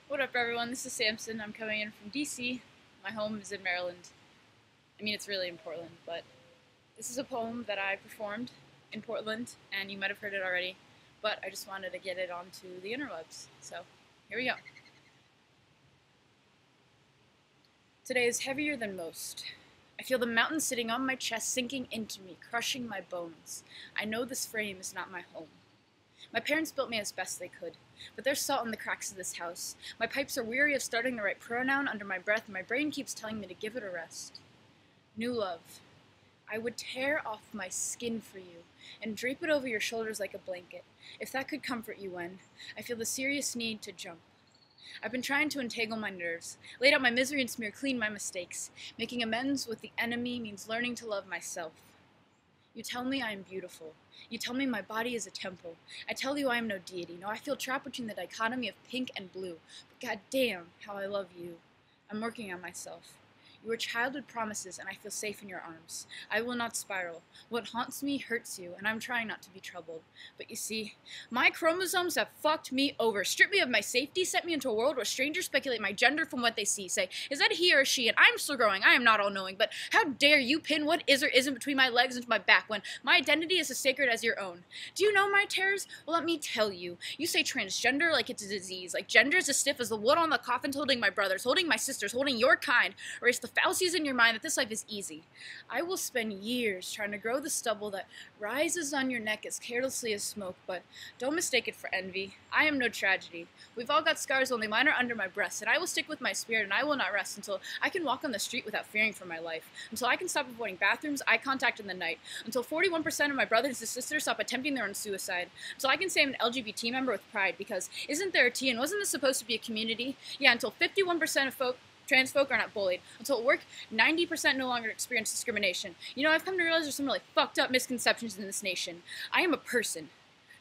What up, everyone? This is Samson. I'm coming in from DC. My home is in Maryland. I mean, it's really in Portland, but this is a poem that I performed in Portland, and you might have heard it already, but I just wanted to get it onto the interwebs. So, here we go. Today is heavier than most. I feel the mountain sitting on my chest, sinking into me, crushing my bones. I know this frame is not my home. My parents built me as best they could, but there's salt in the cracks of this house. My pipes are weary of starting the right pronoun under my breath, and my brain keeps telling me to give it a rest. New love. I would tear off my skin for you and drape it over your shoulders like a blanket, if that could comfort you when I feel the serious need to jump. I've been trying to entangle my nerves, laid out my misery and smear clean my mistakes. Making amends with the enemy means learning to love myself. You tell me I am beautiful. You tell me my body is a temple. I tell you I am no deity. No, I feel trapped between the dichotomy of pink and blue. But goddamn, how I love you. I'm working on myself. You are childhood promises, and I feel safe in your arms. I will not spiral. What haunts me hurts you, and I'm trying not to be troubled. But you see, my chromosomes have fucked me over, stripped me of my safety, sent me into a world where strangers speculate my gender from what they see. Say, is that he or she? And I'm still growing. I am not all-knowing. But how dare you pin what is or isn't between my legs and my back when my identity is as sacred as your own? Do you know my terrors? Well, let me tell you. You say transgender like it's a disease, like gender is as stiff as the wood on the coffins holding my brothers, holding my sisters, holding your kind, or it's the fallacies in your mind that this life is easy. I will spend years trying to grow the stubble that rises on your neck as carelessly as smoke, but don't mistake it for envy. I am no tragedy. We've all got scars, only mine are under my breast, and I will stick with my spirit, and I will not rest until I can walk on the street without fearing for my life, until I can stop avoiding bathrooms, eye contact in the night, until 41% of my brothers and sisters stop attempting their own suicide, until I can say I'm an LGBT member with pride, because isn't there a T, and wasn't this supposed to be a community? Yeah, until 51% of trans folk are not bullied. Until at work, 90% no longer experience discrimination. You know, I've come to realize there's some really fucked up misconceptions in this nation. I am a person,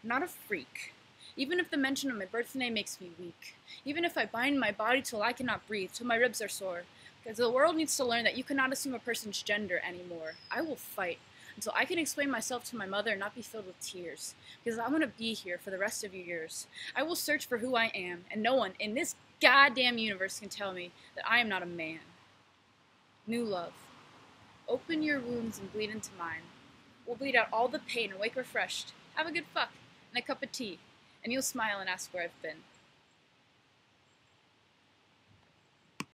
not a freak. Even if the mention of my birth name makes me weak. Even if I bind my body till I cannot breathe, till my ribs are sore. Because the world needs to learn that you cannot assume a person's gender anymore. I will fight until I can explain myself to my mother and not be filled with tears. Because I want to be here for the rest of your years. I will search for who I am, and no one in this goddamn universe can tell me that I am not a man. New love. Open your wounds and bleed into mine. We'll bleed out all the pain and wake refreshed. Have a good fuck and a cup of tea, and you'll smile and ask where I've been.